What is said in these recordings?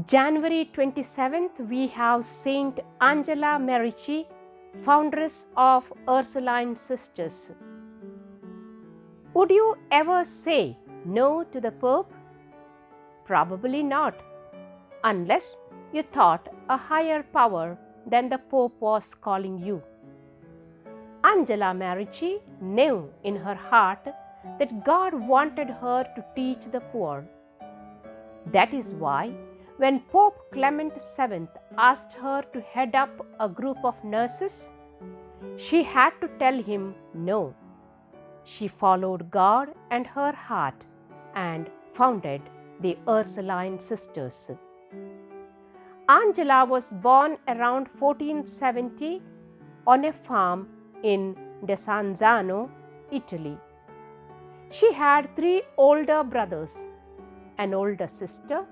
January 27th, we have Saint Angela Merici, foundress of Ursuline sisters. Would you ever say no to the Pope? Probably not, unless you thought a higher power than the Pope was calling you. Angela Merici knew in her heart that God wanted her to teach the poor. That is why, when Pope Clement VII asked her to head up a group of nurses, she had to tell him no. She followed God and her heart and founded the Ursuline sisters. Angela was born around 1470 on a farm in Desenzano, Italy. She had 3 older brothers, an older sister,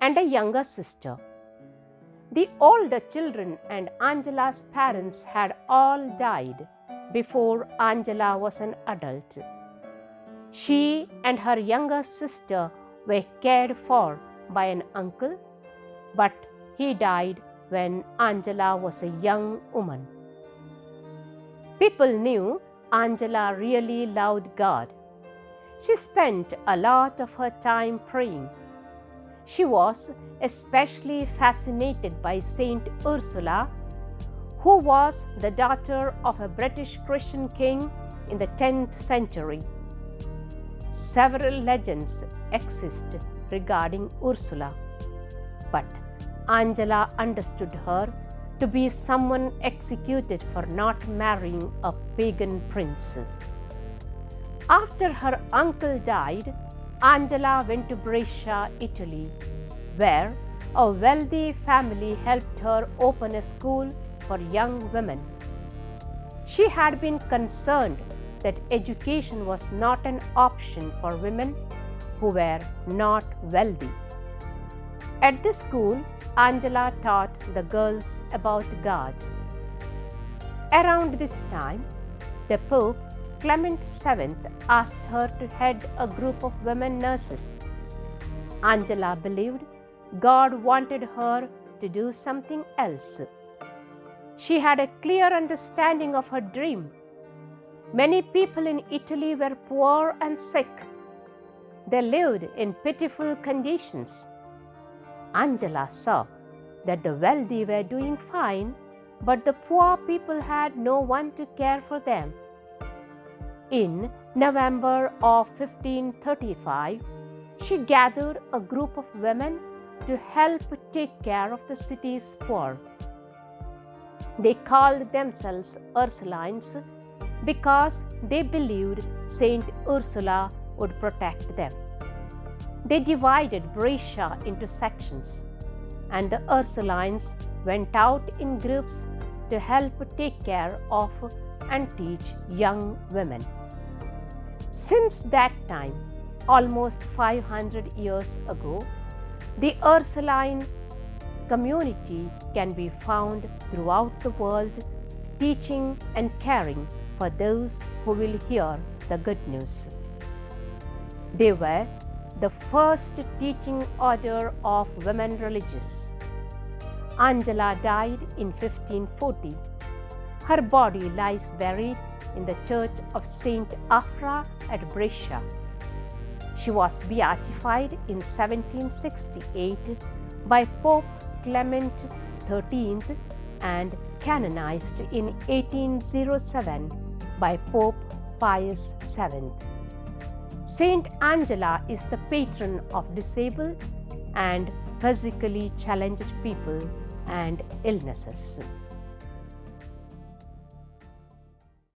and a younger sister. The older children and Angela's parents had all died before Angela was an adult. She and her younger sister were cared for by an uncle, but he died when Angela was a young woman. People knew Angela really loved God. She spent a lot of her time praying. She was especially fascinated by Saint Ursula, who was the daughter of a British Christian king in the 10th century. Several legends exist regarding Ursula, but Angela understood her to be someone executed for not marrying a pagan prince. After her uncle died, Angela went to Brescia, Italy, where a wealthy family helped her open a school for young women. She had been concerned that education was not an option for women who were not wealthy. At the school, Angela taught the girls about God. Around this time, the Pope Clement VII asked her to head a group of women nurses. Angela believed God wanted her to do something else. She had a clear understanding of her dream. Many people in Italy were poor and sick. They lived in pitiful conditions. Angela saw that the wealthy were doing fine, but the poor people had no one to care for them. In November of 1535, she gathered a group of women to help take care of the city's poor. They called themselves Ursulines because they believed Saint Ursula would protect them. They divided Brescia into sections, and the Ursulines went out in groups to help take care of and teach young women. Since that time, almost 500 years ago, the Ursuline community can be found throughout the world, teaching and caring for those who will hear the good news. They were the first teaching order of women religious. Angela died in 1540. Her body lies buried in the Church of Saint Afra at Brescia. She was beatified in 1768 by Pope Clement XIII and canonized in 1807 by Pope Pius VII. Saint Angela is the patron of disabled and physically challenged people and illnesses.